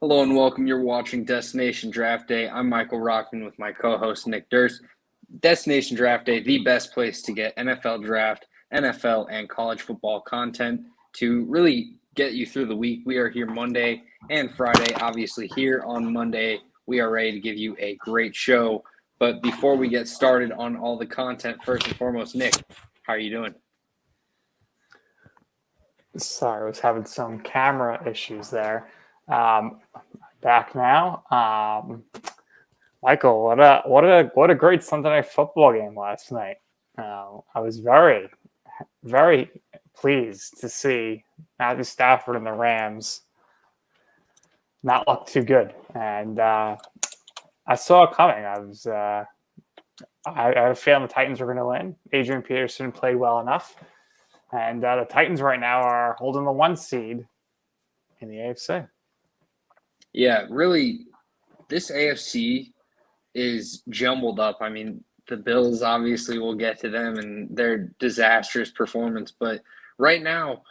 Hello and welcome. You're watching Destination Draft Day. I'm Michael Rochman with my co-host Nick Durst. Destination Draft Day, the best place to get NFL draft, NFL, and college football content to really get you through the week. We are here Monday and Friday. Obviously, here on Monday, we are ready to give you a great show. But before we get started on all the content, first and foremost, Nick, how are you doing? Sorry, I was having some camera issues there. Back now. Michael, what a great Sunday night football game last night. I was very, very pleased to see Matthew Stafford and the Rams not look too good, and I saw it coming. I had a feeling the Titans were going to win. Adrian Peterson played well enough. And the Titans right now are holding the 1 seed in the AFC. Yeah, really, this AFC is jumbled up. I mean, the Bills, obviously, we'll get to them and their disastrous performance. But right now,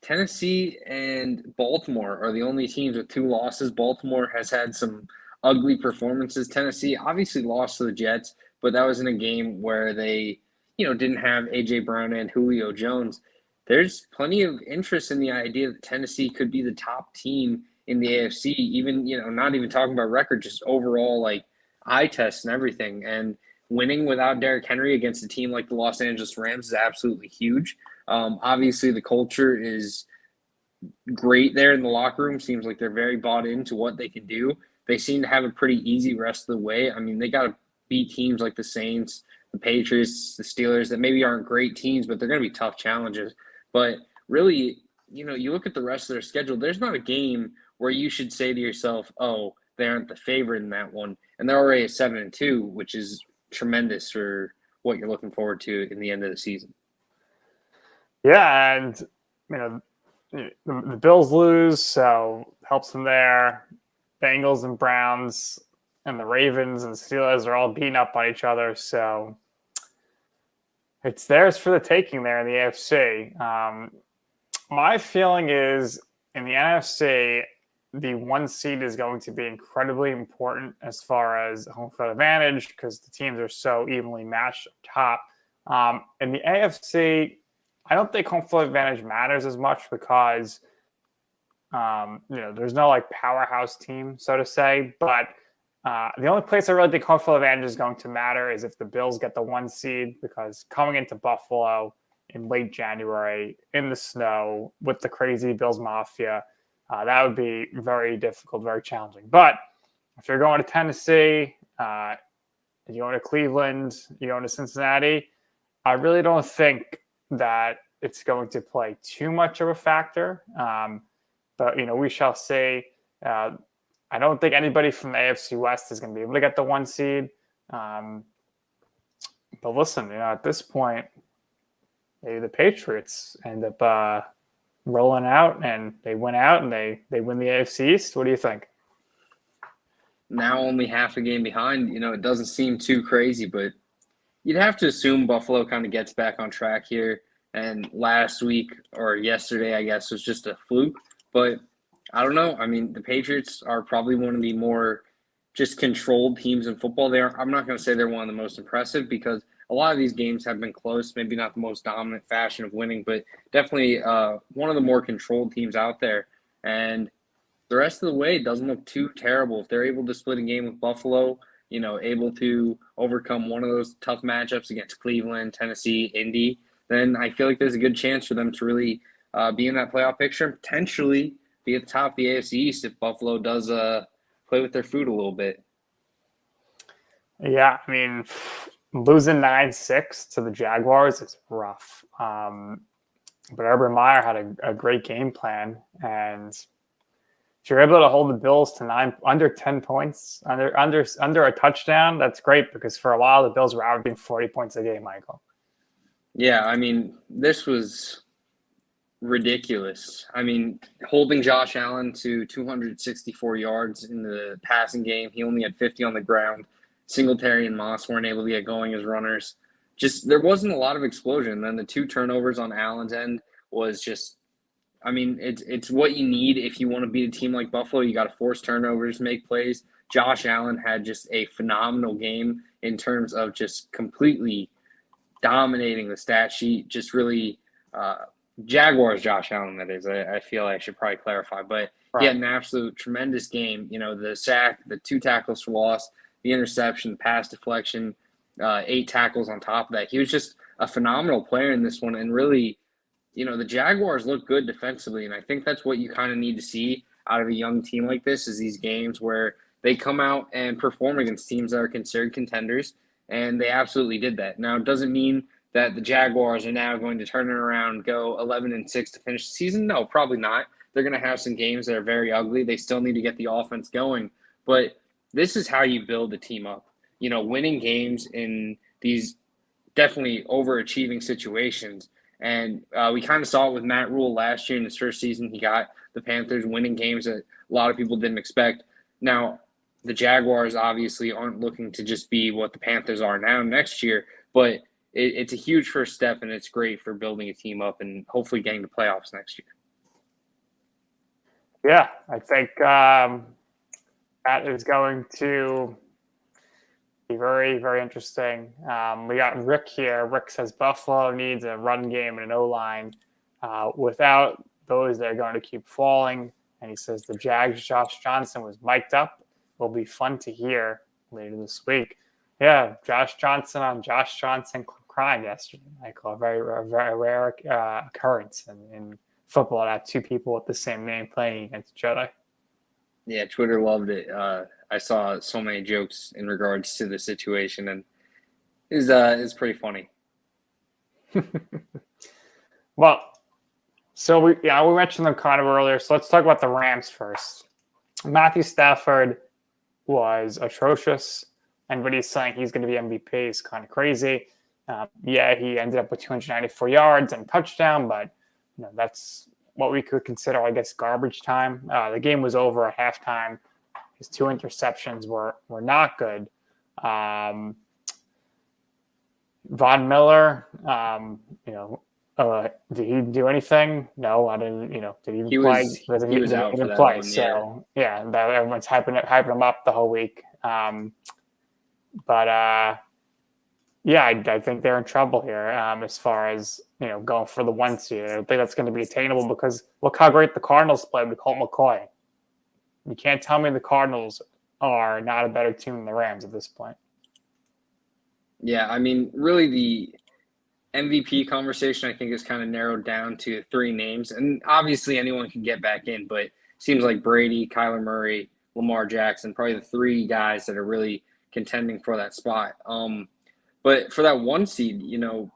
Tennessee and Baltimore are the only teams with 2 losses. Baltimore has had some ugly performances. Tennessee obviously lost to the Jets, but that was in a game where they didn't have A.J. Brown and Julio Jones. There's plenty of interest in the idea that Tennessee could be the top team in the AFC, even, not even talking about record, just overall, like, eye test and everything. And winning without Derrick Henry against a team like the Los Angeles Rams is absolutely huge. Obviously, the culture is great there in the locker room. Seems like they're very bought into what they can do. They seem to have a pretty easy rest of the way. I mean, they got to beat teams like the Saints, the Patriots, the Steelers that maybe aren't great teams, but they're going to be tough challenges. But really, you look at the rest of their schedule, there's not a game where you should say to yourself, oh, they aren't the favorite in that one. And they're already at 7-2, which is tremendous for what you're looking forward to in the end of the season. Yeah, and, the Bills lose, so helps them there. Bengals and Browns and the Ravens and Steelers are all beating up on each other, so it's theirs for the taking there in the AFC. My feeling is in the NFC, the 1 seed is going to be incredibly important as far as home field advantage because the teams are so evenly matched up top. In the AFC, I don't think home field advantage matters as much because there's no like powerhouse team, so to say. But the only place I really think home field advantage is going to matter is if the Bills get the 1 seed, because coming into Buffalo in late January in the snow with the crazy Bills Mafia, that would be very difficult, very challenging. But if you're going to Tennessee, you're going to Cleveland, you're going to Cincinnati, I really don't think that it's going to play too much of a factor. But, we shall see. I don't think anybody from the AFC West is going to be able to get the 1 seed. But listen, at this point, maybe the Patriots end up rolling out and they win out and they win the AFC East. What do you think? Now only half a game behind. It doesn't seem too crazy, but you'd have to assume Buffalo kind of gets back on track here. And last week or yesterday, I guess, was just a fluke. But I don't know. I mean, the Patriots are probably one of the more just controlled teams in football. I'm not going to say they're one of the most impressive because a lot of these games have been close, maybe not the most dominant fashion of winning, but definitely one of the more controlled teams out there. And the rest of the way, it doesn't look too terrible. If they're able to split a game with Buffalo, able to overcome one of those tough matchups against Cleveland, Tennessee, Indy, then I feel like there's a good chance for them to really be in that playoff picture and potentially be at the top of the AFC East if Buffalo does play with their food a little bit. Yeah, I mean, losing 9-6 to the Jaguars is rough. But Urban Meyer had a great game plan, and if you're able to hold the Bills to under 10 points, under a touchdown, that's great because for a while the Bills were averaging 40 points a game, Michael. Yeah, I mean, this was ridiculous. I mean, holding Josh Allen to 264 yards in the passing game. He only had 50 on the ground. Singletary and Moss weren't able to get going as runners. Just there wasn't a lot of explosion. Then the 2 turnovers on Allen's end was just I mean, it's what you need if you want to beat a team like Buffalo. You got to force turnovers, make plays. Josh Allen had just a phenomenal game in terms of just completely dominating the stat sheet. Just really, Jaguars Josh Allen, that is. I feel I should probably clarify, but he had an absolute tremendous game. You know, the sack, the 2 tackles for loss, the interception, pass deflection, 8 tackles on top of that. He was just a phenomenal player in this one, and really, you know, the Jaguars look good defensively, and I think that's what you kind of need to see out of a young team like this is these games where they come out and perform against teams that are considered contenders, and they absolutely did that. Now, it doesn't mean that the Jaguars are now going to turn it around, go 11-6 to finish the season. No, probably not. They're going to have some games that are very ugly. They still need to get the offense going, but this is how you build a team up. You know, winning games in these definitely overachieving situations. And we kind of saw it with Matt Rule last year in his first season. He got the Panthers winning games that a lot of people didn't expect. Now, the Jaguars obviously aren't looking to just be what the Panthers are now next year, but it's a huge first step, and it's great for building a team up and hopefully getting the playoffs next year. Yeah, I think that is going to be very, very interesting. We got Rick here. Rick says Buffalo needs a run game and an O-line. Without those, they're going to keep falling. And he says the Jags, Josh Johnson was mic'd up. Will be fun to hear later this week. Yeah, Josh Johnson on Josh Johnson crying yesterday, Michael. A very rare occurrence in football to have 2 people with the same name playing against each other. Yeah, Twitter loved it. I saw so many jokes in regards to the situation, and it's pretty funny. Well, so we mentioned them kind of earlier, so let's talk about the Rams first. Matthew Stafford was atrocious, and what he's saying he's going to be MVP is kind of crazy. Yeah, he ended up with 294 yards and a touchdown, but you know that's what we could consider, I guess, garbage time. The game was over at halftime. His 2 interceptions were not good. Von Miller, did he do anything? No, I didn't. Did he play? He was out for that play. one, so everyone's hyping him up the whole week. I think they're in trouble here as far as going for the 1 seed. I don't think that's going to be attainable because look how great the Cardinals played with Colt McCoy. You can't tell me the Cardinals are not a better team than the Rams at this point. Yeah, I mean, really the MVP conversation I think is kind of narrowed down to 3 names, and obviously anyone can get back in, but it seems like Brady, Kyler Murray, Lamar Jackson, probably the 3 guys that are really contending for that spot. But for that 1 seed,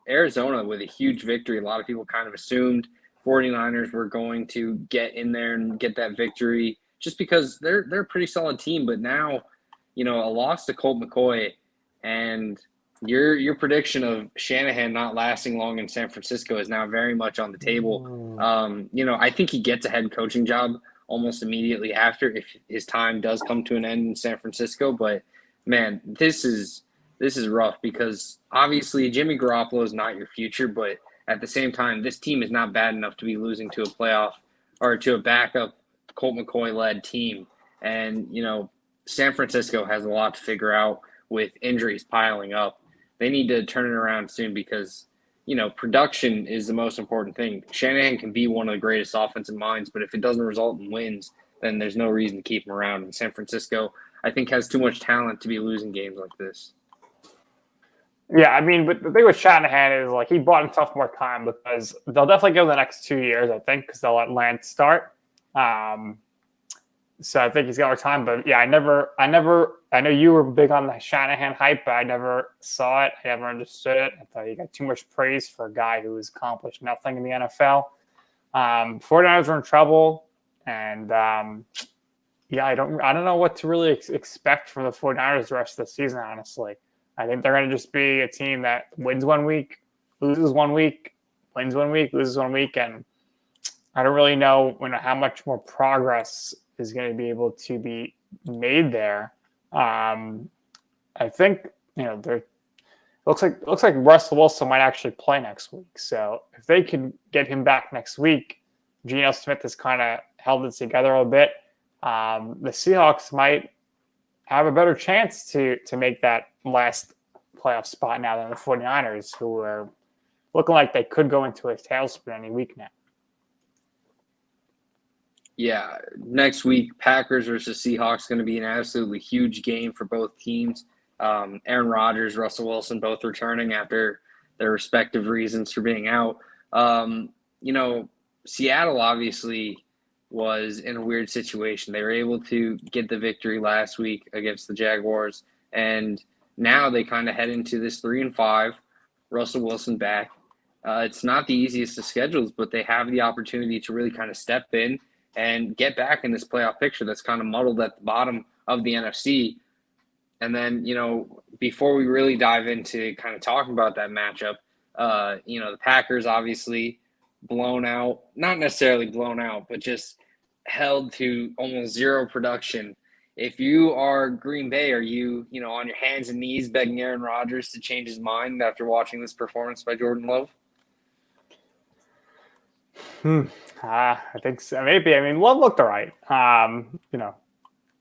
Arizona with a huge victory, a lot of people kind of assumed 49ers were going to get in there and get that victory just because they're a pretty solid team. But now, a loss to Colt McCoy and your prediction of Shanahan not lasting long in San Francisco is now very much on the table. I think he gets a head coaching job almost immediately after if his time does come to an end in San Francisco. But, man, this is rough because obviously Jimmy Garoppolo is not your future, but at the same time, this team is not bad enough to be losing to a playoff or to a backup Colt McCoy-led team. And, San Francisco has a lot to figure out with injuries piling up. They need to turn it around soon because, production is the most important thing. Shanahan can be one of the greatest offensive minds, but if it doesn't result in wins, then there's no reason to keep him around. And San Francisco, I think, has too much talent to be losing games like this. Yeah, I mean, but the thing with Shanahan is he bought himself more time because they'll definitely go the next 2 years, I think, because they'll let Lance start. So I think he's got more time. But yeah, I know you were big on the Shanahan hype, but I never saw it. I never understood it. I thought he got too much praise for a guy who has accomplished nothing in the NFL. 49ers are in trouble, and I don't know what to really expect from the 49ers the rest of the season, honestly. I think they're going to just be a team that wins 1 week, loses 1 week, wins 1 week, loses 1 week, and I don't really know how much more progress is going to be able to be made there. I think there looks like Russell Wilson might actually play next week. So if they can get him back next week, Geno Smith has kind of held it together a bit. The Seahawks might have a better chance to make that last playoff spot now than the 49ers, who are looking like they could go into a tailspin any week now. Yeah, next week, Packers versus Seahawks going to be an absolutely huge game for both teams. Aaron Rodgers, Russell Wilson, both returning after their respective reasons for being out. Seattle obviously was in a weird situation. They were able to get the victory last week against the Jaguars, and now they kind of head into this 3-5. Russell Wilson back. It's not the easiest of schedules, but they have the opportunity to really kind of step in and get back in this playoff picture that's kind of muddled at the bottom of the NFC. And then, before we really dive into kind of talking about that matchup, the Packers obviously blown out, not necessarily blown out, but just held to almost zero production. If you are Green Bay, are you, on your hands and knees begging Aaron Rodgers to change his mind after watching this performance by Jordan Love? I think so. Maybe. I mean, Love looked all right.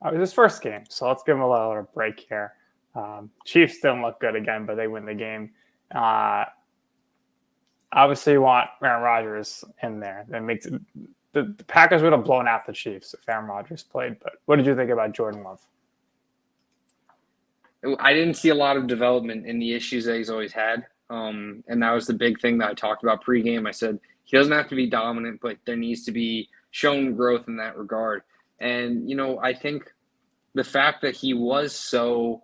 It was his first game, so let's give him a little break here. Chiefs didn't look good again, but they win the game. Obviously, you want Aaron Rodgers in there. That makes it, the Packers would have blown out the Chiefs if Aaron Rodgers played. But what did you think about Jordan Love? I didn't see a lot of development in the issues that he's always had. And that was the big thing that I talked about pregame. I said he doesn't have to be dominant, but there needs to be shown growth in that regard. And, I think the fact that he was so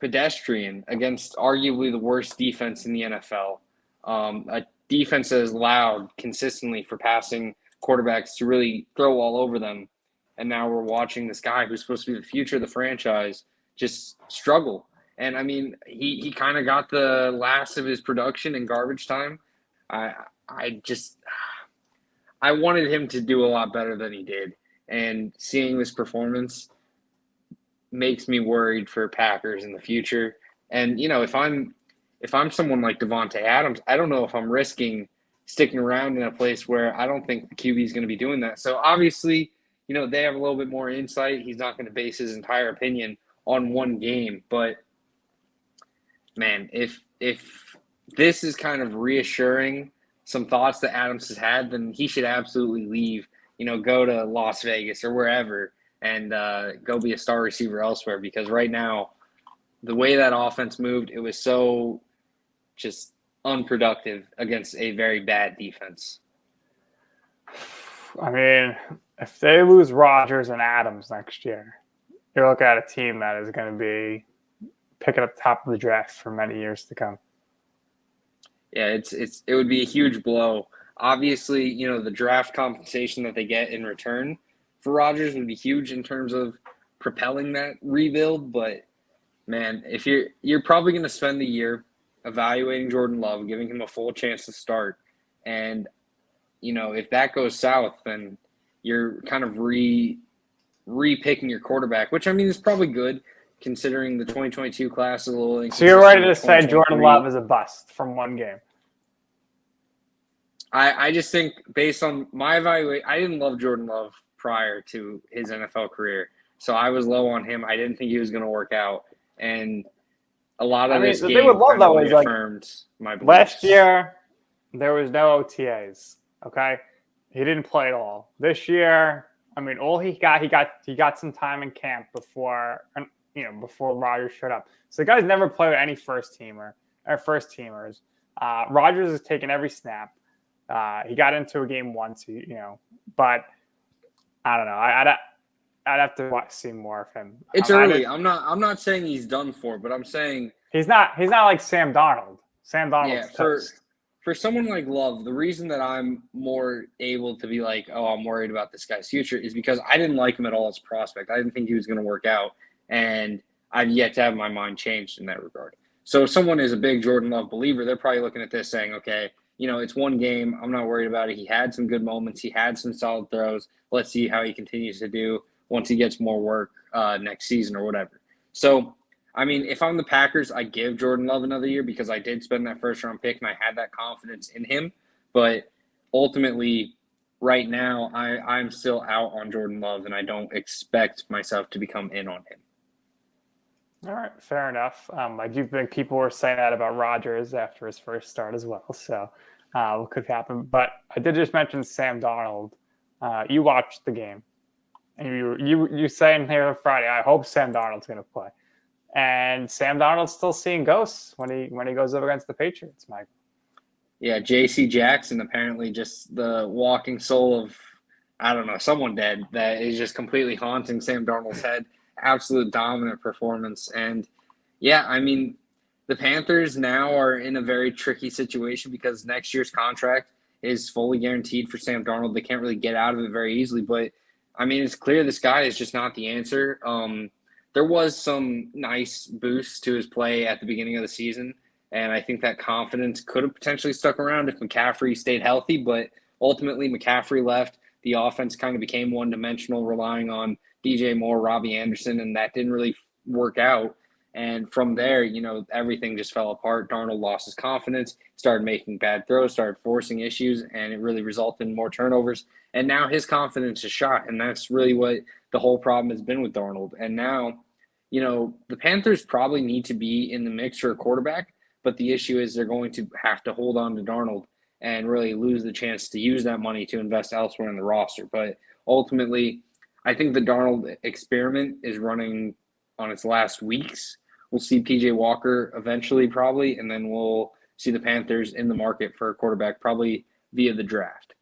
pedestrian against arguably the worst defense in the NFL, a defense that is allowed consistently for passing quarterbacks to really throw all over them. And now we're watching this guy who's supposed to be the future of the franchise just struggle. And, I mean, he kind of got the last of his production in garbage time. I wanted him to do a lot better than he did. And seeing this performance makes me worried for Packers in the future. And, if I'm someone like Devontae Adams, I don't know if I'm risking sticking around in a place where I don't think the QB is going to be doing that. So obviously, they have a little bit more insight. He's not going to base his entire opinion on one game. But, man, if this is kind of reassuring some thoughts that Adams has had, then he should absolutely leave, go to Las Vegas or wherever and go be a star receiver elsewhere, because right now, the way that offense moved, it was so just unproductive against a very bad defense. I mean, if they lose Rodgers and Adams next year, you're looking at a team that is going to be picking up top of the draft for many years to come. Yeah, it would be a huge blow. Obviously, the draft compensation that they get in return for Rodgers would be huge in terms of propelling that rebuild. But, man, if you're probably going to spend the year evaluating Jordan Love, giving him a full chance to start, and, if that goes south, then you're kind of re-picking your quarterback, which, I mean, is probably good considering the 2022 class is a little inconsistent. So you're ready to say Jordan Love is a bust from one game? I just think based on my evaluation, I didn't love Jordan Love prior to his NFL career. So I was low on him. I didn't think he was going to work out. And a lot of this game kind of reaffirmed my beliefs. Last year, there was no OTAs, okay? He didn't play at all. This year, I mean, all he got some time in camp before Rodgers showed up. So the guy's never played with any first teamers. Rodgers has taken every snap. He got into a game once, but I don't know. I'd have to see more of him. It's early. I'm not saying he's done for, but I'm saying he's not like Sam Darnold. Sam Darnold's toast. For someone like Love, the reason that I'm more able to be like, oh, I'm worried about this guy's future is because I didn't like him at all as a prospect. I didn't think he was going to work out, and I've yet to have my mind changed in that regard. So if someone is a big Jordan Love believer, they're probably looking at this saying, okay, it's one game. I'm not worried about it. He had some good moments. He had some solid throws. Let's see how he continues to do once he gets more work next season or whatever. So, I mean, if I'm the Packers, I give Jordan Love another year because I did spend that first-round pick and I had that confidence in him. But ultimately, right now, I'm still out on Jordan Love, and I don't expect myself to become in on him. All right, fair enough. I do think people were saying that about Rodgers after his first start as well. So what could happen? But I did just mention Sam Darnold. You watched the game, and you saying here on Friday, I hope Sam Darnold's going to play. And Sam Darnold's still seeing ghosts when he goes up against the Patriots, Mike. Yeah, J.C. Jackson, apparently just the walking soul of, I don't know, someone dead that is just completely haunting Sam Darnold's head. Absolute dominant performance. And yeah, I mean, the Panthers now are in a very tricky situation because next year's contract is fully guaranteed for Sam Darnold. They can't really get out of it very easily. But I mean, it's clear this guy is just not the answer. There was some nice boost to his play at the beginning of the season. And I think that confidence could have potentially stuck around if McCaffrey stayed healthy. But ultimately, McCaffrey left. The offense kind of became one-dimensional, relying on DJ Moore, Robbie Anderson, and that didn't really work out. And from there, everything just fell apart. Darnold lost his confidence, started making bad throws, started forcing issues, and it really resulted in more turnovers. And now his confidence is shot. And that's really what the whole problem has been with Darnold. And now, the Panthers probably need to be in the mix for a quarterback. But the issue is they're going to have to hold on to Darnold and really lose the chance to use that money to invest elsewhere in the roster. But ultimately, I think the Darnold experiment is running on its last weeks. We'll see PJ Walker eventually, probably, and then we'll see the Panthers in the market for a quarterback, probably via the draft.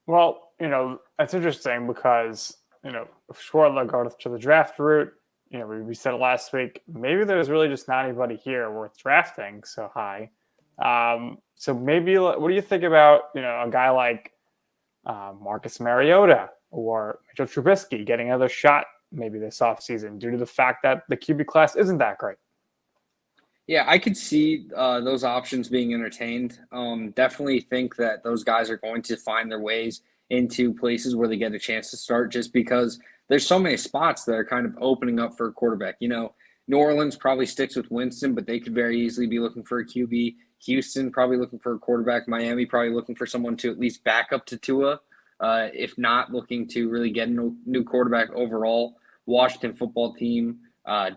Well, that's interesting because, sure, they'll go to the draft route. We said it last week. Maybe there's really just not anybody here worth drafting so high. So maybe, what do you think about, a guy like Marcus Mariota or Mitchell Trubisky getting another shot maybe this offseason due to the fact that the QB class isn't that great? Yeah, I could see those options being entertained. Definitely think that those guys are going to find their ways into places where they get a chance to start just because there's so many spots that are kind of opening up for a quarterback. New Orleans probably sticks with Winston, but they could very easily be looking for a QB. Houston probably looking for a quarterback. Miami probably looking for someone to at least back up to Tua, if not looking to really get a new quarterback overall. Washington football team,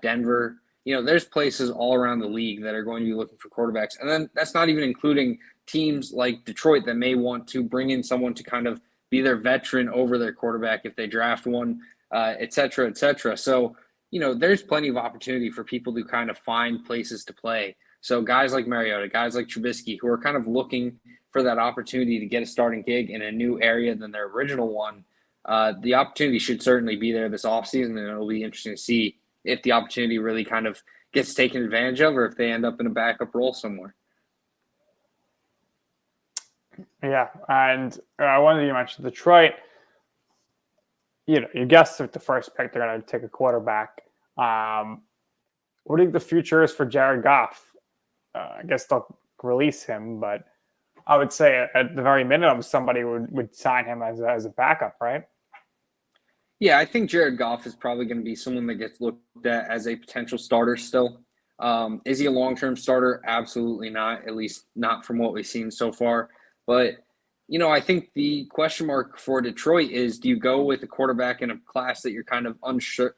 Denver. There's places all around the league that are going to be looking for quarterbacks. And then that's not even including teams like Detroit that may want to bring in someone to kind of be their veteran over their quarterback if they draft one, et cetera, et cetera. So, there's plenty of opportunity for people to kind of find places to play. So guys like Mariota, guys like Trubisky, who are kind of looking for that opportunity to get a starting gig in a new area than their original one, the opportunity should certainly be there this offseason, and it'll be interesting to see if the opportunity really kind of gets taken advantage of or if they end up in a backup role somewhere. Yeah, and I wanted to mention Detroit. You guessed at the first pick they're going to take a quarterback. What do you think the future is for Jared Goff? I guess they'll release him, but I would say at the very minimum, somebody would sign him as a backup, right? Yeah, I think Jared Goff is probably going to be someone that gets looked at as a potential starter still. Is he a long-term starter? Absolutely not, at least not from what we've seen so far. But, I think the question mark for Detroit is, do you go with a quarterback in a class that you're kind of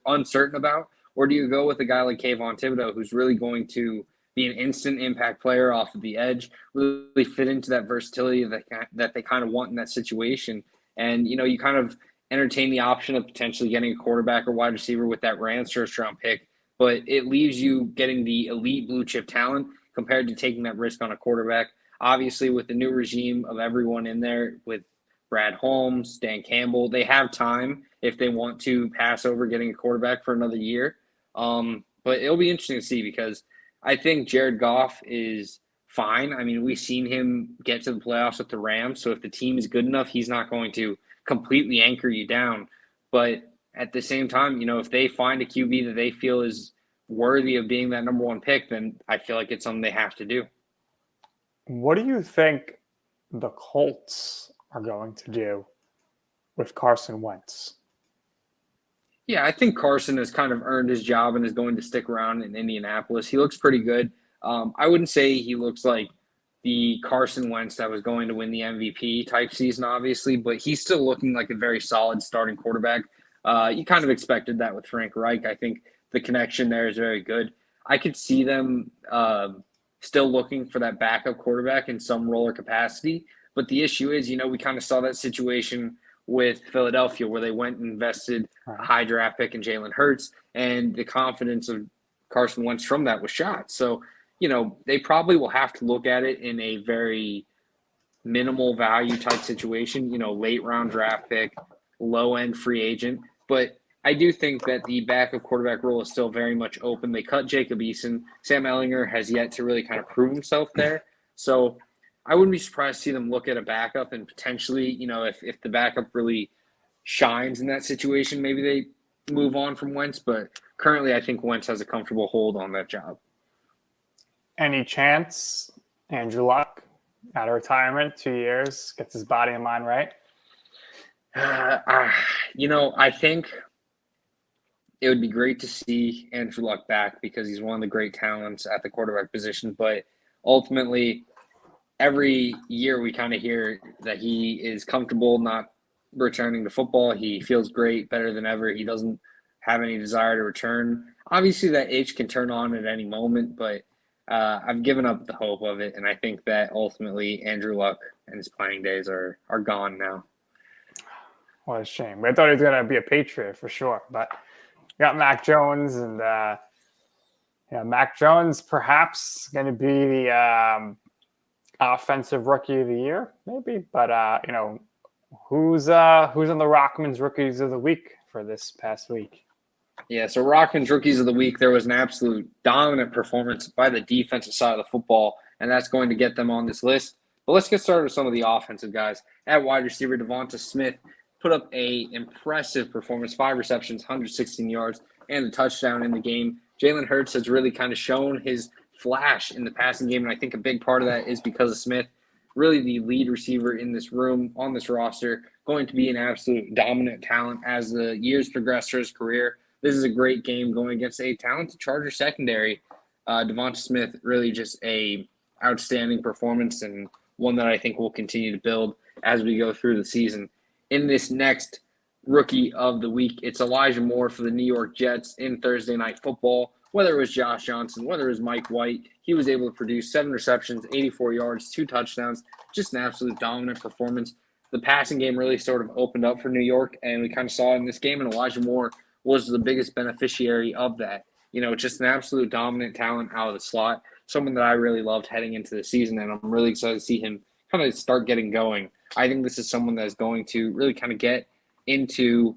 uncertain about, or do you go with a guy like Kayvon Thibodeau who's really going to be an instant impact player off of the edge, really fit into that versatility that they kind of want in that situation? And, you kind of entertain the option of potentially getting a quarterback or wide receiver with that Rams first-round pick, but it leaves you getting the elite blue-chip talent compared to taking that risk on a quarterback. Obviously, with the new regime of everyone in there, with Brad Holmes, Dan Campbell, they have time if they want to pass over getting a quarterback for another year. But it'll be interesting to see because I think Jared Goff is fine. I mean, we've seen him get to the playoffs with the Rams, so if the team is good enough, he's not going to completely anchor you down. But at the same time, if they find a QB that they feel is worthy of being that number one pick, then I feel like it's something they have to do. What do you think the Colts are going to do with Carson Wentz? Yeah, I think Carson has kind of earned his job and is going to stick around in Indianapolis. He looks pretty good. I wouldn't say he looks like the Carson Wentz that was going to win the MVP type season, obviously, but he's still looking like a very solid starting quarterback. You kind of expected that with Frank Reich. I think the connection there is very good. I could see them still looking for that backup quarterback in some role or capacity. But the issue is, we kind of saw that situation with Philadelphia where they went and invested a high draft pick in Jalen Hurts, and the confidence of Carson Wentz from that was shot. So, they probably will have to look at it in a very minimal value type situation, late round draft pick, low end free agent. But I do think that the backup quarterback role is still very much open. They cut Jacob Eason. Sam Ehlinger has yet to really kind of prove himself there. So I wouldn't be surprised to see them look at a backup and potentially, if the backup really shines in that situation, maybe they move on from Wentz. But currently I think Wentz has a comfortable hold on that job. Any chance Andrew Luck out of retirement, 2 years, gets his body and mind right? I think it would be great to see Andrew Luck back because he's one of the great talents at the quarterback position. But ultimately, every year we kind of hear that he is comfortable not returning to football. He feels great, better than ever. He doesn't have any desire to return. Obviously, that itch can turn on at any moment, but I've given up the hope of it, and I think that ultimately Andrew Luck and his playing days are gone now. What a shame. I thought he was going to be a Patriot for sure, but you got Mac Jones, and Mac Jones perhaps going to be the offensive rookie of the year, maybe. But who's on the Rochman's rookies of the week for this past week? Yeah, so Rockman's Rookies of the Week, there was an absolute dominant performance by the defensive side of the football, and that's going to get them on this list. But let's get started with some of the offensive guys. At wide receiver, Devonta Smith put up a impressive performance, 5 receptions, 116 yards, and a touchdown in the game. Jalen Hurts has really kind of shown his flash in the passing game, and I think a big part of that is because of Smith, really the lead receiver in this room, on this roster, going to be an absolute dominant talent as the years progress through his career. This is a great game going against a talented Charger secondary. Devonta Smith, really just a outstanding performance and one that I think will continue to build as we go through the season. In this next Rookie of the Week, it's Elijah Moore for the New York Jets in Thursday Night Football. Whether it was Josh Johnson, whether it was Mike White, he was able to produce 7 receptions, 84 yards, 2 touchdowns, just an absolute dominant performance. The passing game really sort of opened up for New York, and we kind of saw it in this game, and Elijah Moore was the biggest beneficiary of that. Just an absolute dominant talent out of the slot, someone that I really loved heading into the season, and I'm really excited to see him kind of start getting going. I think this is someone that is going to really kind of get into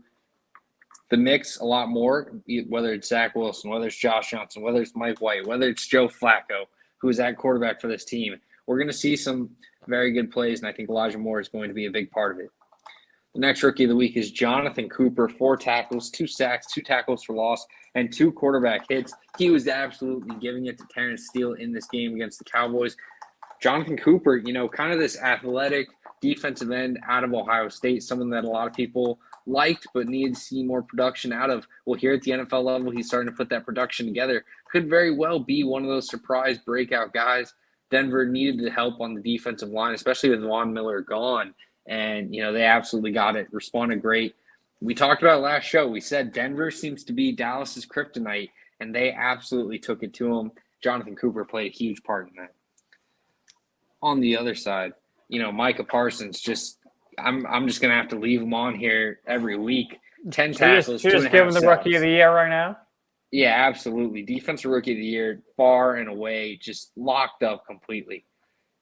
the mix a lot more, whether it's Zach Wilson, whether it's Josh Johnson, whether it's Mike White, whether it's Joe Flacco, who is at quarterback for this team. We're going to see some very good plays, and I think Elijah Moore is going to be a big part of it. The next Rookie of the Week is Jonathan Cooper, 4 tackles, 2 sacks, 2 tackles for loss, and 2 quarterback hits. He was absolutely giving it to Terrence Steele in this game against the Cowboys. Jonathan Cooper, kind of this athletic defensive end out of Ohio State, someone that a lot of people liked but needed to see more production out of. Well, here at the NFL level, he's starting to put that production together. Could very well be one of those surprise breakout guys. Denver needed the help on the defensive line, especially with Von Miller gone. And, they absolutely got it, responded great. We talked about it last show. We said Denver seems to be Dallas's kryptonite, and they absolutely took it to him. Jonathan Cooper played a huge part in that. On the other side, Micah Parsons, I'm just going to have to leave him on here every week. 10 tackles, You're just giving the Rookie of the Year right now? Yeah, absolutely. Defensive Rookie of the Year, far and away, just locked up completely.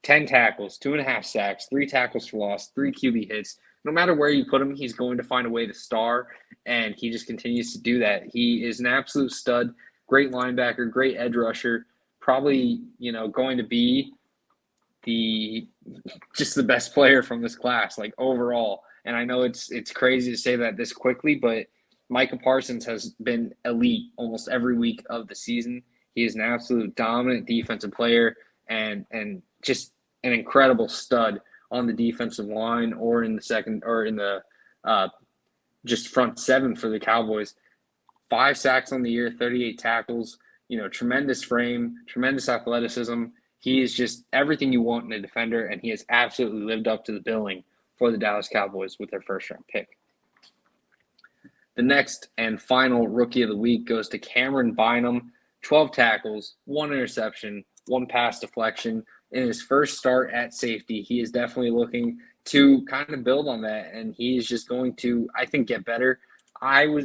10 tackles, 2.5 sacks, 3 tackles for loss, 3 QB hits. No matter where you put him, he's going to find a way to star, and he just continues to do that. He is an absolute stud, great linebacker, great edge rusher, probably, going to be the best player from this class, like overall. And I know it's crazy to say that this quickly, but Micah Parsons has been elite almost every week of the season. He is an absolute dominant defensive player and just an incredible stud on the defensive line or in the second or in the just front 7 for the Cowboys. 5 sacks on the year, 38 tackles, tremendous frame, tremendous athleticism. He is just everything you want in a defender, and he has absolutely lived up to the billing for the Dallas Cowboys with their first-round pick. The next and final rookie of the week goes to Cameron Bynum, 12 tackles, 1 interception, 1 pass deflection in his first start at safety. He is definitely looking to kind of build on that, and he is just going to, I think, get better.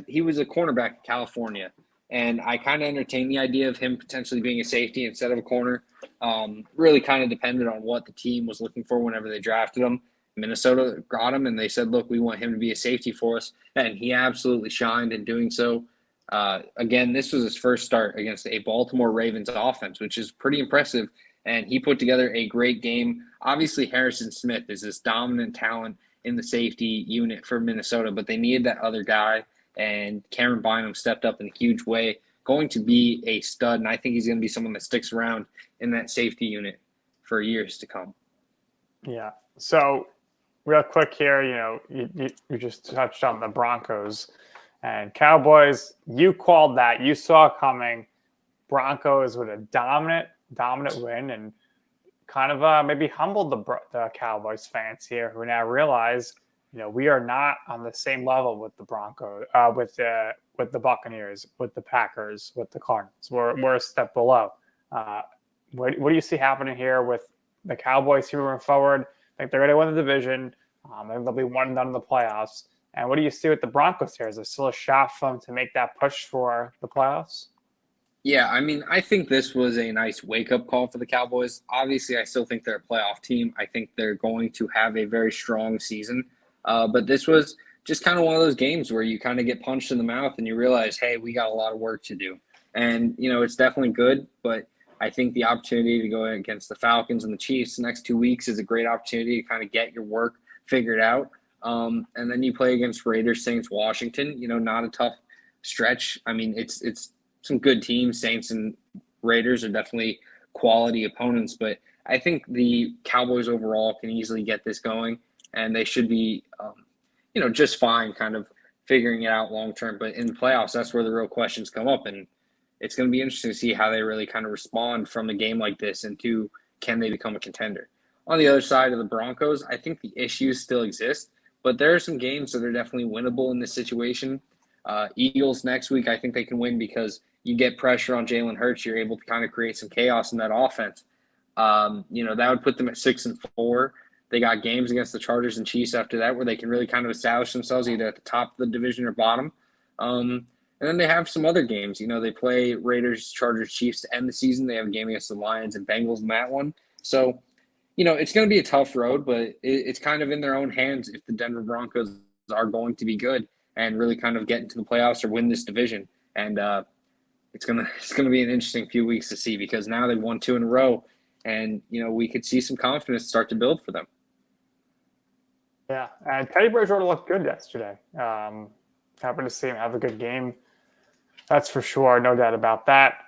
He was a cornerback in California, and I kind of entertained the idea of him potentially being a safety instead of a corner. Really kind of depended on what the team was looking for whenever they drafted him. Minnesota got him, and they said, look, we want him to be a safety for us, and he absolutely shined in doing so. Again, this was his first start against a Baltimore Ravens offense, which is pretty impressive, and he put together a great game. Obviously, Harrison Smith is this dominant talent in the safety unit for Minnesota, but they needed that other guy, and Cameron Bynum stepped up in a huge way, going to be a stud, and I think he's going to be someone that sticks around in that safety unit for years to come. Yeah. So real quick here, you just touched on the Broncos and Cowboys. You called that. You saw it coming. Broncos with a dominant win, and kind of maybe humbled the Cowboys fans here, who now realize, we are not on the same level with the Broncos, with the Buccaneers, with the Packers, with the Cardinals. We're a step below. What do you see happening here with the Cowboys here moving forward? I think they're going to win the division. I think they'll be 1 and done in the playoffs. And what do you see with the Broncos here? Is there still a shot for them to make that push for the playoffs? Yeah, I mean, I think this was a nice wake-up call for the Cowboys. Obviously, I still think they're a playoff team. I think they're going to have a very strong season. But this was just kind of one of those games where you kind of get punched in the mouth and you realize, hey, we got a lot of work to do. And, it's definitely good, but I think the opportunity to go against the Falcons and the Chiefs the next 2 weeks is a great opportunity to kind of get your work figured out. And then you play against Raiders, Saints, Washington, not a tough stretch. I mean, it's some good teams. Saints and Raiders are definitely quality opponents, but I think the Cowboys overall can easily get this going, and they should be, just fine kind of figuring it out long term. But in the playoffs, that's where the real questions come up, and it's going to be interesting to see how they really kind of respond from a game like this into can they become a contender. On the other side of the Broncos, I think the issues still exist, but there are some games that are definitely winnable in this situation. Eagles next week, I think they can win because you get pressure on Jalen Hurts. You're able to kind of create some chaos in that offense. That would put them at 6-4. They got games against the Chargers and Chiefs after that where they can really kind of establish themselves either at the top of the division or bottom. And then they have some other games. They play Raiders, Chargers, Chiefs to end the season. They have a game against the Lions and Bengals in that one. So, it's going to be a tough road, but it's kind of in their own hands if the Denver Broncos are going to be good and really kind of get into the playoffs or win this division. And it's gonna be an interesting few weeks to see because now they've won 2 in a row, and we could see some confidence start to build for them. Yeah, and Teddy Bridgewater looked good yesterday. Happy to see him have a good game. That's for sure, no doubt about that.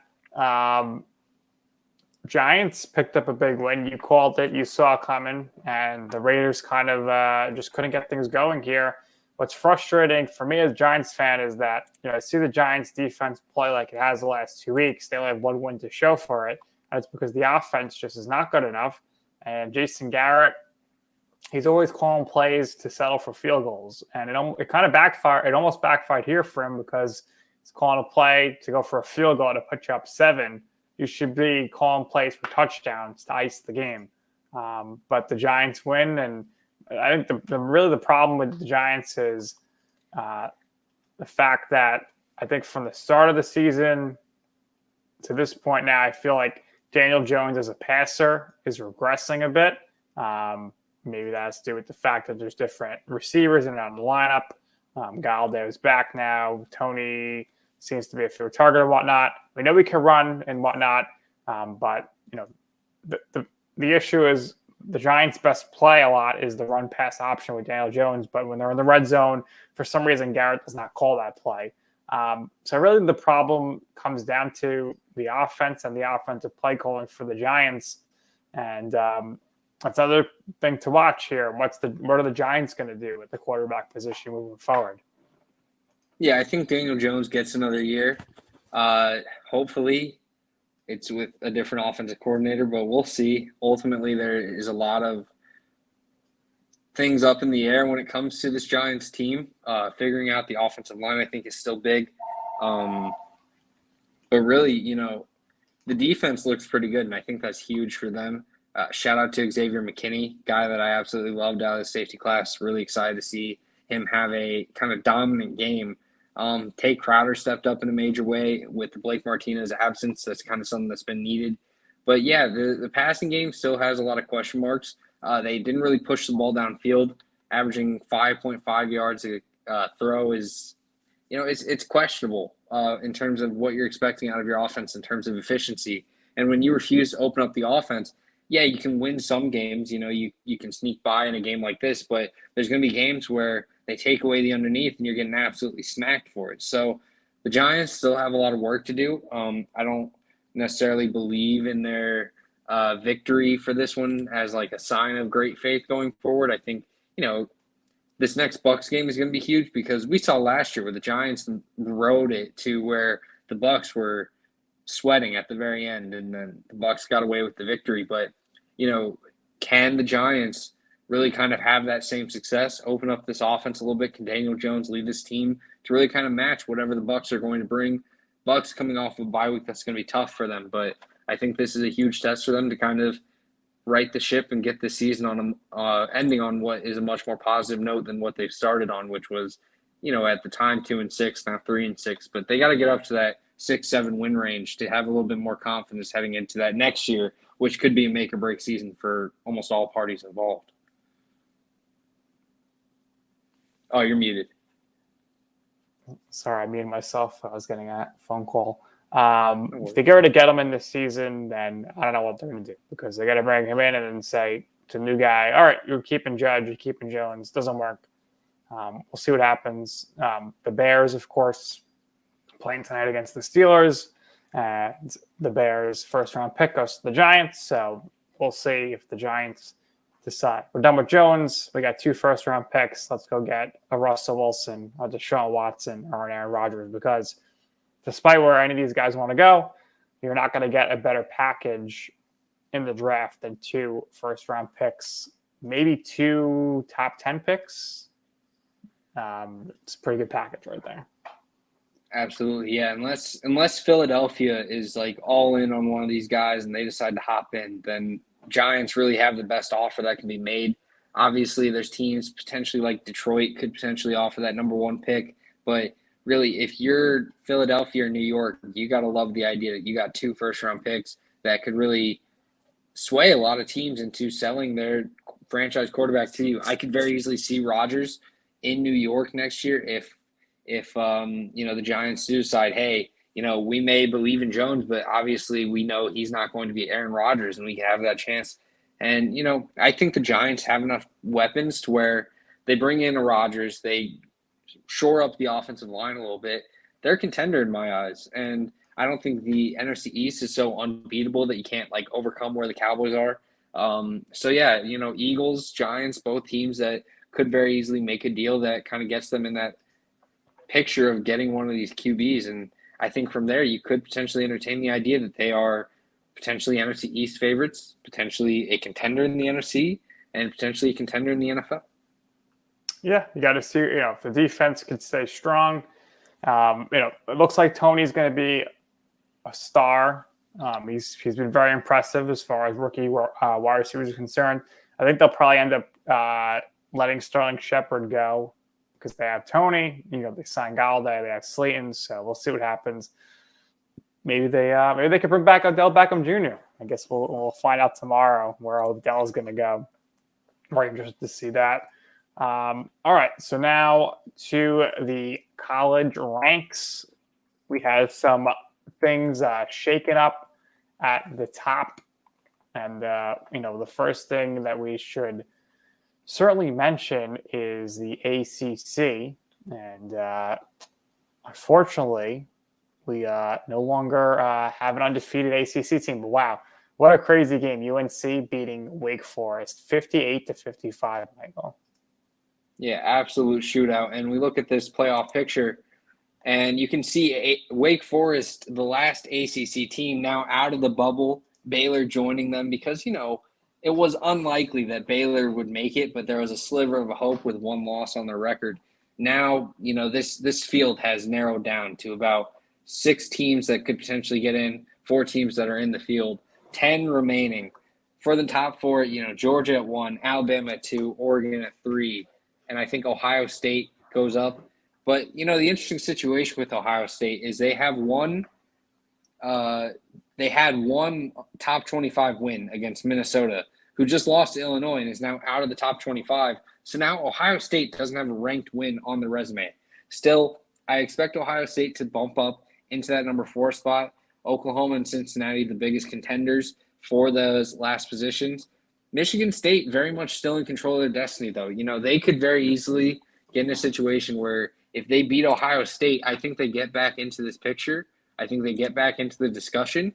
Giants picked up a big win. You called it. You saw it coming, and the Raiders kind of just couldn't get things going here. What's frustrating for me as a Giants fan is that I see the Giants defense play like it has the last 2 weeks. They only have 1 win to show for it. And it's because the offense just is not good enough. And Jason Garrett, he's always calling plays to settle for field goals, and it kind of backfired. It almost backfired here for him because he's calling a play to go for a field goal to put you up 7. You should be calling plays for touchdowns to ice the game. But the Giants win, and I think the problem with the Giants is the fact that I think from the start of the season to this point now, I feel like Daniel Jones as a passer is regressing a bit. Maybe that has to do with the fact that there's different receivers in and out of the lineup. Galladay is back now. Tony seems to be a fair target and whatnot. We know we can run and whatnot, but the issue is the Giants' best play a lot is the run-pass option with Daniel Jones, but when they're in the red zone, for some reason, Garrett does not call that play. So really the problem comes down to the offense and the offensive play calling for the Giants. And that's another thing to watch here. What are the Giants going to do with the quarterback position moving forward? Yeah, I think Daniel Jones gets another year. Hopefully, it's with a different offensive coordinator, but we'll see. Ultimately, there is a lot of things up in the air when it comes to this Giants team. Figuring out the offensive line, I think, is still big. But really, the defense looks pretty good, and I think that's huge for them. Shout out to Xavier McKinney, guy that I absolutely loved out of the safety class. Really excited to see him have a kind of dominant game. Tate Crowder stepped up in a major way with the Blake Martinez absence. That's kind of something that's been needed. But yeah, the passing game still has a lot of question marks. They didn't really push the ball downfield. Averaging 5.5 yards a throw is, it's questionable in terms of what you're expecting out of your offense in terms of efficiency. And when you refuse to open up the offense, yeah, you can win some games. You can sneak by in a game like this, but there's going to be games where they take away the underneath and you're getting absolutely smacked for it. So the Giants still have a lot of work to do. I don't necessarily believe in their victory for this one as like a sign of great faith going forward. I think, this next Bucs game is going to be huge because we saw last year where the Giants rode it to where the Bucs were sweating at the very end, and then the Bucs got away with the victory. But can the Giants really kind of have that same success? Open up this offense a little bit. Can Daniel Jones lead this team to really kind of match whatever the Bucs are going to bring? Bucs coming off of a bye week, that's going to be tough for them. But I think this is a huge test for them to kind of right the ship and get the season on ending on what is a much more positive note than what they've started on, which was, at the time 2-6, now 3-6. But they got to get up to that 6-7 win range to have a little bit more confidence heading into that next year, which could be a make or break season for almost all parties involved. Oh, you're muted. Sorry, I muted myself. I was getting a phone call. If they get rid of Gettleman this season, then I don't know what they're going to do because they got to bring him in and then say to the new guy, all right, you're keeping Judge, you're keeping Jones. Doesn't work. We'll see what happens. The Bears, of course, playing tonight against the Steelers. And the Bears' first-round pick goes to the Giants. So we'll see if the Giants decide. We're done with Jones. We got 2 first-round picks. Let's go get a Russell Wilson, a Deshaun Watson, or an Aaron Rodgers because despite where any of these guys want to go, you're not going to get a better package in the draft than 2 first-round picks, maybe 2 top 10 picks. It's a pretty good package right there. Absolutely, yeah. Unless Philadelphia is like all in on one of these guys and they decide to hop in, then Giants really have the best offer that can be made. Obviously, there's teams potentially like Detroit could potentially offer that number 1 pick, but really, if you're Philadelphia or New York, you got to love the idea that you got 2 first-round picks that could really sway a lot of teams into selling their franchise quarterback to you. I could very easily see Rodgers in New York next year if the Giants do decide, hey, we may believe in Jones, but obviously we know he's not going to be Aaron Rodgers, and we can have that chance. And, I think the Giants have enough weapons to where they bring in a Rodgers, they shore up the offensive line a little bit. They're a contender in my eyes. And I don't think the NFC East is so unbeatable that you can't like overcome where the Cowboys are. So yeah, Eagles, Giants, both teams that could very easily make a deal that kind of gets them in that picture of getting one of these QBs. And I think from there, you could potentially entertain the idea that they are potentially NFC East favorites, potentially a contender in the NFC, and potentially a contender in the NFL. Yeah, you got to see, if the defense can stay strong. It looks like Tony's going to be a star. He's been very impressive as far as rookie wide receivers are concerned. I think they'll probably end up letting Sterling Shepard go because they have Tony. They signed Galladay, they have Slayton, so we'll see what happens. Maybe they could bring back Odell Beckham Jr. I guess we'll find out tomorrow where Odell's going to go. We're interested to see that. All right, so now to the college ranks. We have some things shaken up at the top. And, the first thing that we should certainly mention is the ACC. And unfortunately, we no longer have an undefeated ACC team. But wow, what a crazy game. UNC beating Wake Forest 58-55, Michael. Yeah, absolute shootout. And we look at this playoff picture, And you can see Wake Forest, the last ACC team, now out of the bubble, Baylor joining them because, it was unlikely that Baylor would make it, but there was a sliver of hope with one loss on their record. Now, this field has narrowed down to about 6 teams that could potentially get in, 4 teams that are in the field, 10 remaining. For the top 4, Georgia at 1, Alabama at 2, Oregon at 3, and I think Ohio State goes up. But, the interesting situation with Ohio State is they had one top 25 win against Minnesota, who just lost to Illinois and is now out of the top 25. So now Ohio State doesn't have a ranked win on the resume. Still, I expect Ohio State to bump up into that number 4 spot. Oklahoma and Cincinnati, the biggest contenders for those last positions. Michigan State very much still in control of their destiny, though. They could very easily get in a situation where if they beat Ohio State, I think they get back into this picture. I think they get back into the discussion.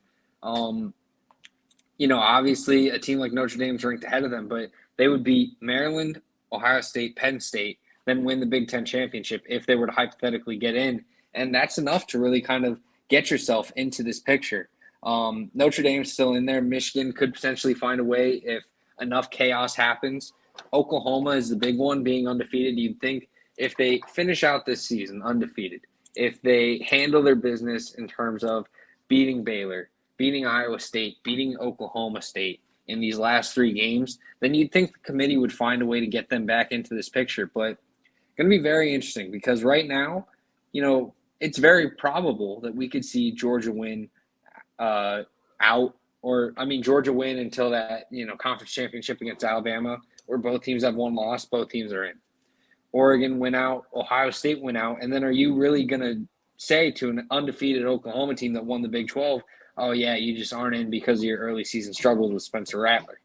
Obviously a team like Notre Dame's ranked ahead of them, but they would beat Maryland, Ohio State, Penn State, then win the Big Ten championship if they were to hypothetically get in. And that's enough to really kind of get yourself into this picture. Notre Dame's still in there. Michigan could potentially find a way if enough chaos happens. Oklahoma is the big one, being undefeated. You'd think if they finish out this season undefeated, if they handle their business in terms of beating Baylor, beating Iowa State, beating Oklahoma State in these last 3 games, then you'd think the committee would find a way to get them back into this picture. But it's going to be very interesting because right now, it's very probable that we could see Georgia win Georgia win until that, conference championship against Alabama, where both teams have 1 loss, both teams are in. Oregon win out, Ohio State win out, and then are you really going to say to an undefeated Oklahoma team that won the Big 12, oh, yeah, you just aren't in because of your early season struggles with Spencer Rattler?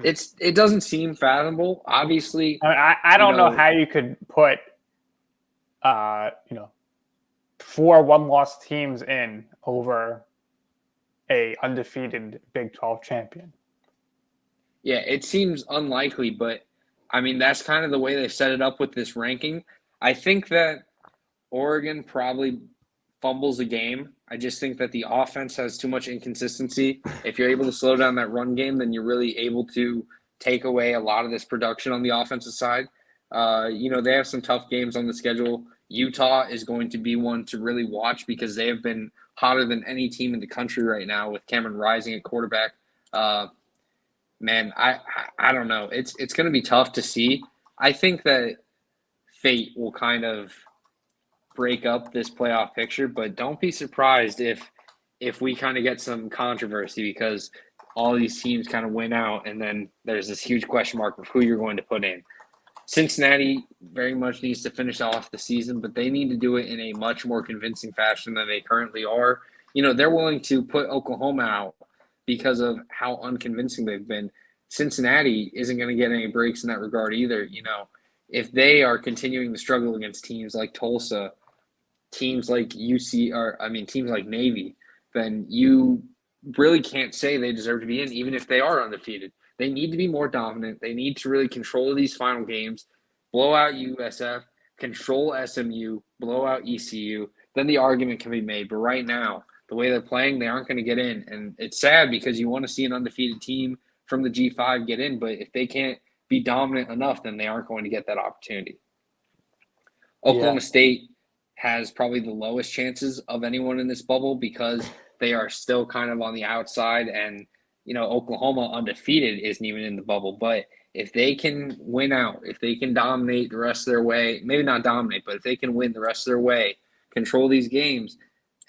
It doesn't seem fathomable. Obviously, I don't know how you could put, 4 one-loss teams in over a undefeated Big 12 champion. Yeah, it seems unlikely, but that's kind of the way they set it up with this ranking. I think that Oregon probably fumbles a game. I just think that the offense has too much inconsistency. If you're able to slow down that run game, then you're really able to take away a lot of this production on the offensive side. They have some tough games on the schedule. Utah is going to be one to really watch because they have been hotter than any team in the country right now with Cameron Rising at quarterback. Man, I don't know. It's going to be tough to see. I think that fate will kind of break up this playoff picture, but don't be surprised if we kind of get some controversy because all these teams kind of win out and then there's this huge question mark of who you're going to put in. Cincinnati very much needs to finish off the season, but they need to do it in a much more convincing fashion than they currently are. They're willing to put Oklahoma out because of how unconvincing they've been. Cincinnati isn't going to get any breaks in that regard either. If they are continuing to struggle against teams like Tulsa, teams like teams like Navy, then you really can't say they deserve to be in, even if they are undefeated. They need to be more dominant. They need to really control these final games, blow out USF, control SMU, blow out ECU. Then the argument can be made. But right now, the way they're playing, they aren't going to get in. And it's sad because you want to see an undefeated team from the G5 get in. But if they can't be dominant enough, then they aren't going to get that opportunity. Oklahoma State has probably the lowest chances of anyone in this bubble because they are still kind of on the outside and, Oklahoma undefeated isn't even in the bubble. But if they can win out, if they can dominate the rest of their way, maybe not dominate, but if they can win the rest of their way, control these games,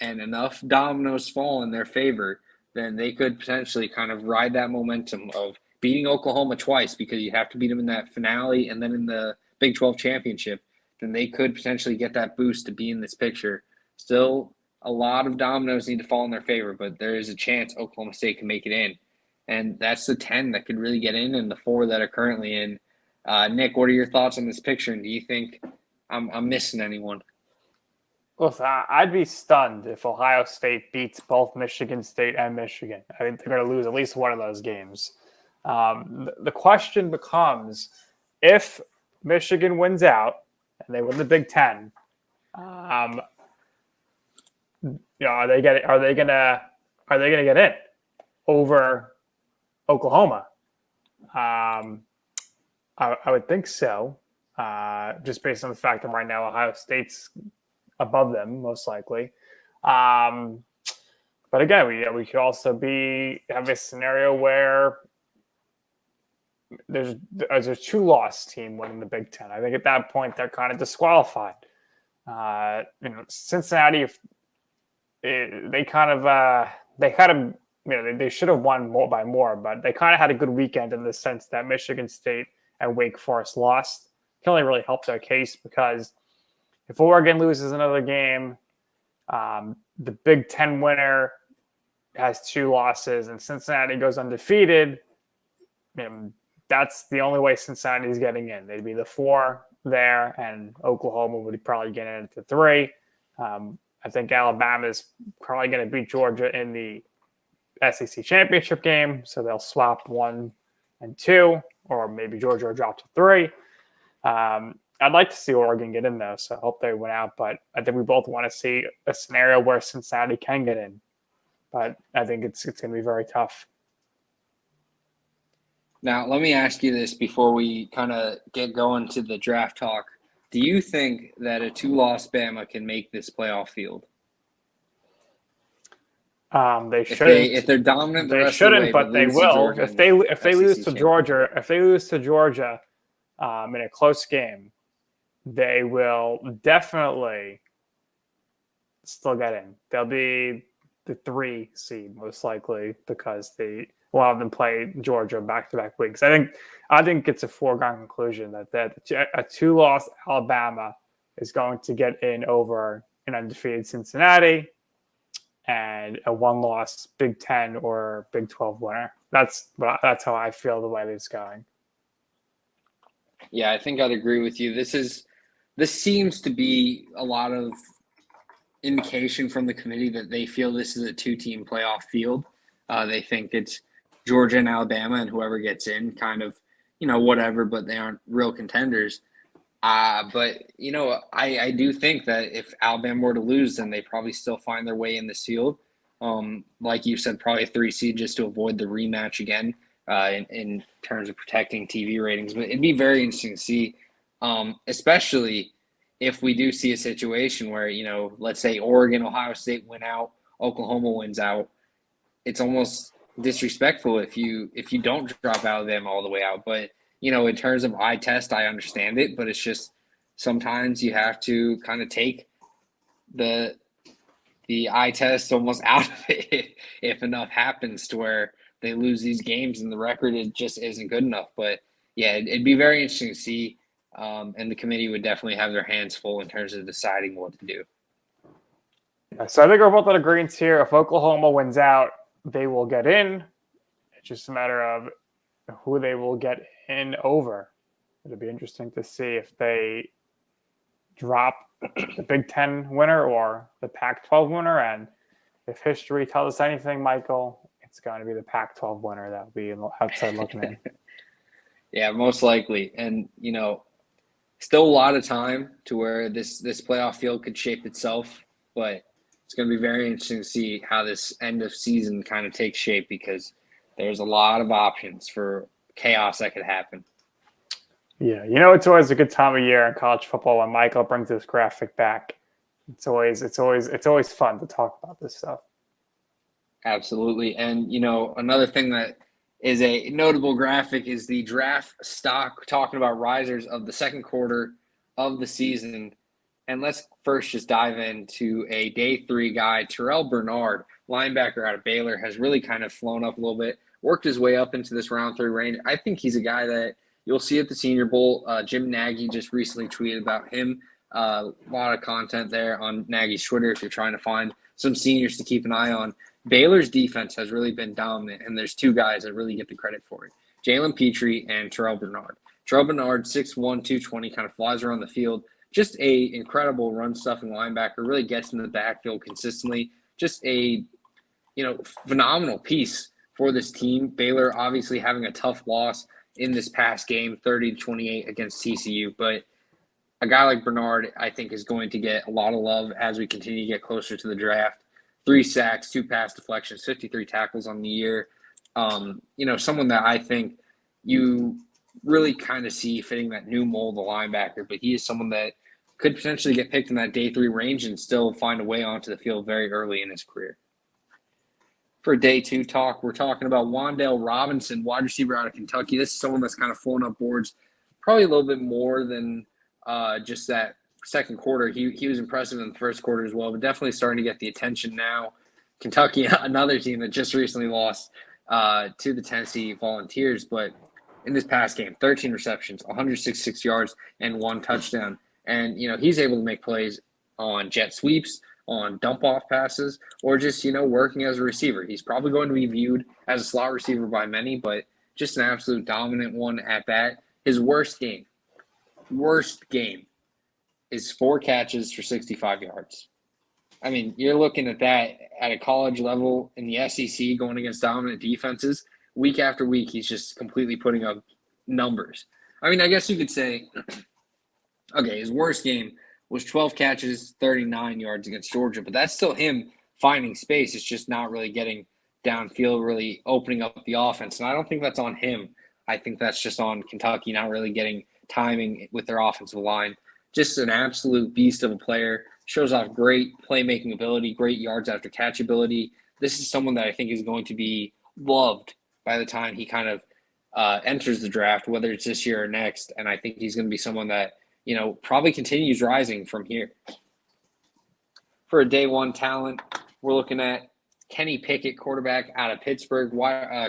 and enough dominoes fall in their favor, then they could potentially kind of ride that momentum of beating Oklahoma twice because you have to beat them in that finale and then in the Big 12 championship. Then they could potentially get that boost to be in this picture. Still, a lot of dominoes need to fall in their favor, but there is a chance Oklahoma State can make it in. And that's the 10 that could really get in and the 4 that are currently in. Nick, what are your thoughts on this picture? And do you think I'm missing anyone? Listen, I'd be stunned if Ohio State beats both Michigan State and Michigan. I think they're going to lose at least one of those games. The question becomes, if Michigan wins out and they win the Big Ten, Are they gonna get in over Oklahoma? I would think so. Just based on the fact that right now Ohio State's above them, most likely. But again, we could also have a scenario where there's a 2-loss team winning the Big Ten. I think at that point they're kind of disqualified. Cincinnati, they should have won more by more, but they kind of had a good weekend in the sense that Michigan State and Wake Forest lost. Can only really help their case because if Oregon loses another game, the Big Ten winner has 2 losses and Cincinnati goes undefeated. That's the only way Cincinnati's getting in. They'd be the 4 there, and Oklahoma would probably get in at the 3. I think Alabama is probably going to beat Georgia in the SEC championship game, so they'll swap 1 and 2, or maybe Georgia will drop to 3. I'd like to see Oregon get in, though, so I hope they win out. But I think we both want to see a scenario where Cincinnati can get in. But I think it's going to be very tough. Now, let me ask you this before we kind of get going to the draft talk. Do you think that a 2-loss Bama can make this playoff field? They shouldn't. If they're dominant, they shouldn't, but they will. If they lose to Georgia, in a close game, they will definitely still get in. They'll be the 3 seed most likely because they will have them play Georgia back-to-back weeks. I think it's a foregone conclusion that a 2-loss Alabama is going to get in over an undefeated Cincinnati and a 1-loss Big Ten or Big 12 winner. That's how I feel the way this is going. Yeah, I think I'd agree with you. This seems to be a lot of indication from the committee that they feel this is a 2-team playoff field. They think it's Georgia and Alabama, and whoever gets in, kind of, whatever, but they aren't real contenders. But I do think that if Alabama were to lose, then they probably still find their way in this field. Like you said, probably a 3 seed just to avoid the rematch again in terms of protecting TV ratings. But it'd be very interesting to see, especially if we do see a situation where, let's say Oregon, Ohio State win out, Oklahoma wins out. It's almost disrespectful if you don't drop Alabama all the way out. But in terms of eye test, I understand it, but it's just sometimes you have to kind of take the eye test almost out of it if enough happens to where they lose these games and the record it just isn't good enough. But yeah, it'd be very interesting to see, and the committee would definitely have their hands full in terms of deciding what to do. So I think we're both in agreement here. If Oklahoma wins out, they will get in. It's just a matter of who they will get in over. It'll be interesting to see if they drop the Big Ten winner or the Pac-12 winner. And if history tells us anything, Michael, it's going to be the Pac-12 winner that will be outside looking in. Yeah, most likely. And, still a lot of time to where this playoff field could shape itself. But it's going to be very interesting to see how this end of season kind of takes shape because there's a lot of options for chaos that could happen. Yeah, it's always a good time of year in college football when Michael brings this graphic back. It's always fun to talk about this stuff. Absolutely. And, another thing that is a notable graphic is the draft stock talking about risers of the second quarter of the season. And let's first just dive into a day 3 guy, Terrell Bernard, linebacker out of Baylor, has really kind of flown up a little bit, worked his way up into this round 3 range. I think he's a guy that you'll see at the Senior Bowl. Jim Nagy just recently tweeted about him. A lot of content there on Nagy's Twitter if you're trying to find some seniors to keep an eye on. Baylor's defense has really been dominant, and there's 2 guys that really get the credit for it. Jalen Petrie and Terrell Bernard. Terrell Bernard, 6'1", 220, kind of flies around the field. Just a incredible run-stuffing linebacker, really gets in the backfield consistently. Just a, phenomenal piece for this team. Baylor obviously having a tough loss in this past game, 30-28 against TCU. But a guy like Bernard, I think, is going to get a lot of love as we continue to get closer to the draft. 3 sacks, 2 pass deflections, 53 tackles on the year. Someone that I think you really kind of see fitting that new mold of linebacker, but he is someone that could potentially get picked in that day 3 range and still find a way onto the field very early in his career. For day 2 talk, we're talking about Wandel Robinson, wide receiver out of Kentucky. This is someone that's kind of flown up boards probably a little bit more than just that second quarter. He was impressive in the first quarter as well, but definitely starting to get the attention now. Kentucky, another team that just recently lost to the Tennessee Volunteers, but in this past game, 13 receptions, 166 yards, and 1 touchdown. And, he's able to make plays on jet sweeps, on dump-off passes, or just, working as a receiver. He's probably going to be viewed as a slot receiver by many, but just an absolute dominant one at that. His worst game is 4 catches for 65 yards. I mean, you're looking at that at a college level in the SEC going against dominant defenses. Week after week, he's just completely putting up numbers. I mean, I guess you could say, okay, his worst game was 12 catches, 39 yards against Georgia, but that's still him finding space. It's just not really getting downfield, really opening up the offense. And I don't think that's on him. I think that's just on Kentucky not really getting timing with their offensive line. Just an absolute beast of a player. Shows off great playmaking ability, great yards after catch ability. This is someone that I think is going to be loved by the time he kind of enters the draft, whether it's this year or next. And I think he's going to be someone that, probably continues rising from here. For a day 1 talent, we're looking at Kenny Pickett, quarterback out of Pittsburgh,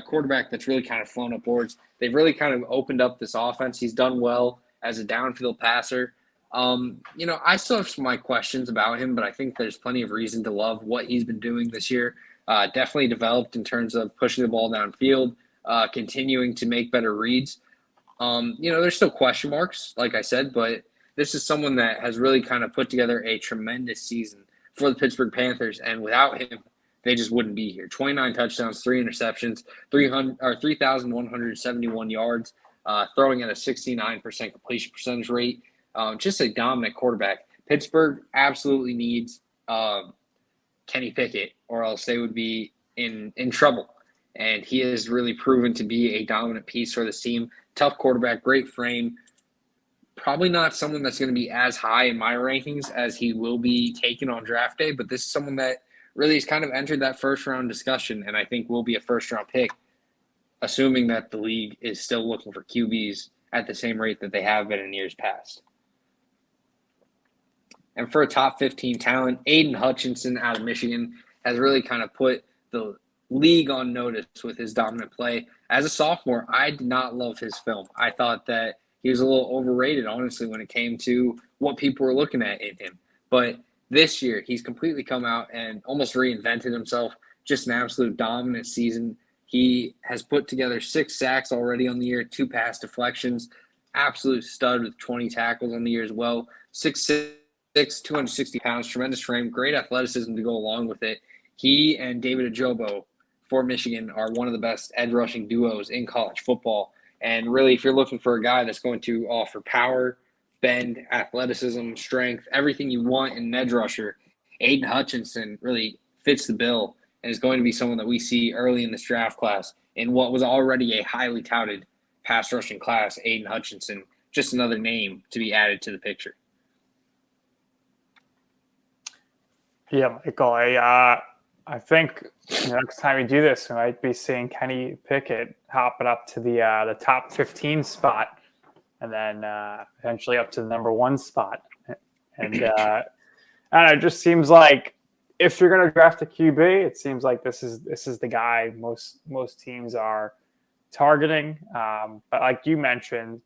quarterback that's really kind of flown up boards. They've really kind of opened up this offense. He's done well as a downfield passer. I still have some of my questions about him, but I think there's plenty of reason to love what he's been doing this year. Definitely developed in terms of pushing the ball downfield, continuing to make better reads. There's still question marks, like I said, but this is someone that has really kind of put together a tremendous season for the Pittsburgh Panthers, and without him, they just wouldn't be here. 29 touchdowns, 3 interceptions, 3,171 yards, throwing at a 69% completion percentage rate. Just a dominant quarterback. Pittsburgh absolutely needs Kenny Pickett, or else they would be in trouble. And he has really proven to be a dominant piece for this team. Tough quarterback, great frame. Probably not someone that's going to be as high in my rankings as he will be taken on draft day, but this is someone that really has kind of entered that first-round discussion, and I think will be a first-round pick, assuming that the league is still looking for QBs at the same rate that they have been in years past. And for a top 15 talent, Aiden Hutchinson out of Michigan has really kind of put the league on notice with his dominant play. As a sophomore, I did not love his film. I thought that he was a little overrated, honestly, when it came to what people were looking at in him. But this year, he's completely come out and almost reinvented himself. Just an absolute dominant season. He has put together 6 sacks already on the year, 2 pass deflections. Absolute stud with 20 tackles on the year as well. 6'6", 260 pounds, tremendous frame, great athleticism to go along with it. He and David Ajobo for Michigan are one of the best edge rushing duos in college football. And really, if you're looking for a guy that's going to offer power, bend, athleticism, strength, everything you want in an edge rusher, Aiden Hutchinson really fits the bill and is going to be someone that we see early in this draft class in what was already a highly touted pass rushing class. Aiden Hutchinson, just another name to be added to the picture. Yeah, Michael, I think next time we do this, we might be seeing Kenny Pickett hopping up to the top 15 spot, and then eventually up to the number 1 spot. And I don't know, it just seems like if you're going to draft a QB, it seems like this is the guy most teams are targeting. But like you mentioned,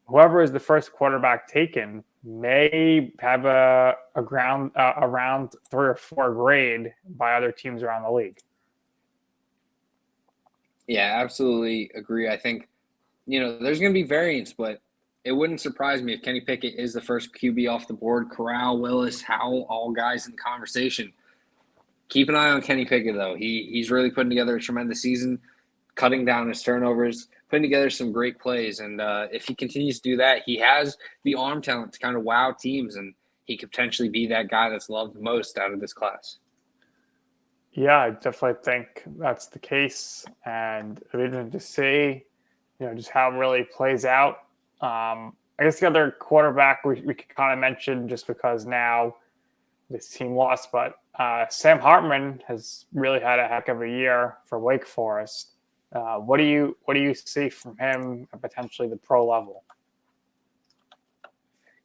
whoever is the first quarterback taken may have a round 3 or 4 grade by other teams around the league. Yeah, absolutely agree. I think, there's going to be variance, but it wouldn't surprise me if Kenny Pickett is the first QB off the board. Corral, Willis, Howell, all guys in the conversation. Keep an eye on Kenny Pickett, though. He's really putting together a tremendous season. cutting down his turnovers, putting together some great plays. And if he continues to do that, he has the arm talent to kind of wow teams, and he could potentially be that guy that's loved most out of this class. Yeah, I definitely think that's the case, and it'll be interesting to see, just how it really plays out. I guess the other quarterback we could kind of mention, just because now this team lost, but Sam Hartman has really had a heck of a year for Wake Forest. What do you see from him at potentially the pro level?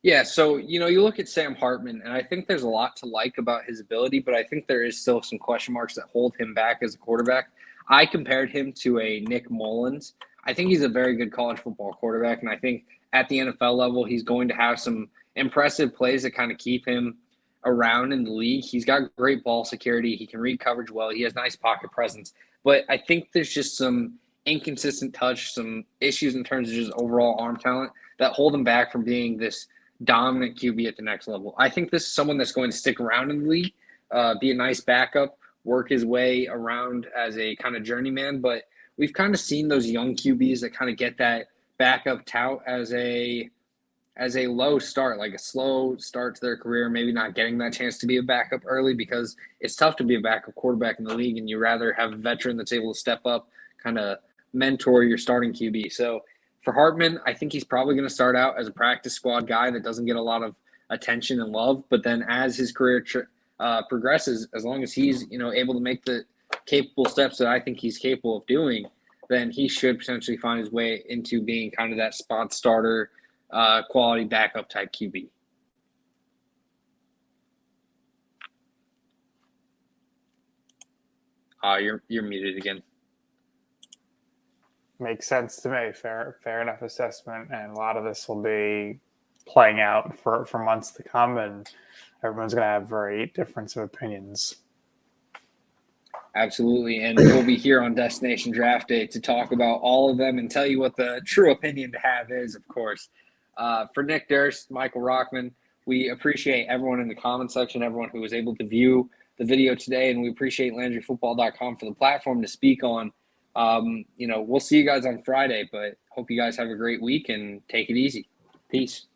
Yeah, so, you look at Sam Hartman, and I think there's a lot to like about his ability, but I think there is still some question marks that hold him back as a quarterback. I compared him to a Nick Mullins. I think he's a very good college football quarterback, and I think at the NFL level, he's going to have some impressive plays that kind of keep him around in the league. He's got great ball security. He can read coverage well. He has nice pocket presence. But I think there's just some inconsistent touch, some issues in terms of just overall arm talent that hold him back from being this dominant QB at the next level. I think this is someone that's going to stick around in the league, be a nice backup, work his way around as a kind of journeyman. But we've kind of seen those young QBs that kind of get that backup tout as a low start, like a slow start to their career, maybe not getting that chance to be a backup early because it's tough to be a backup quarterback in the league, and you rather have a veteran that's able to step up, kind of mentor your starting QB. So for Hartman, I think he's probably going to start out as a practice squad guy that doesn't get a lot of attention and love. But then as his career progresses, as long as he's able to make the capable steps that I think he's capable of doing, then he should potentially find his way into being kind of that spot starter, quality backup type QB. You're muted again. Makes sense to me. Fair enough assessment. And a lot of this will be playing out for months to come, and everyone's going to have very different opinions. Absolutely. And we'll be here on Destination Draft Day to talk about all of them and tell you what the true opinion to have is, of course. For Nick Durst, Michael Rochman, we appreciate everyone in the comment section, everyone who was able to view the video today, and we appreciate LandryFootball.com for the platform to speak on. We'll see you guys on Friday, but hope you guys have a great week and take it easy. Peace.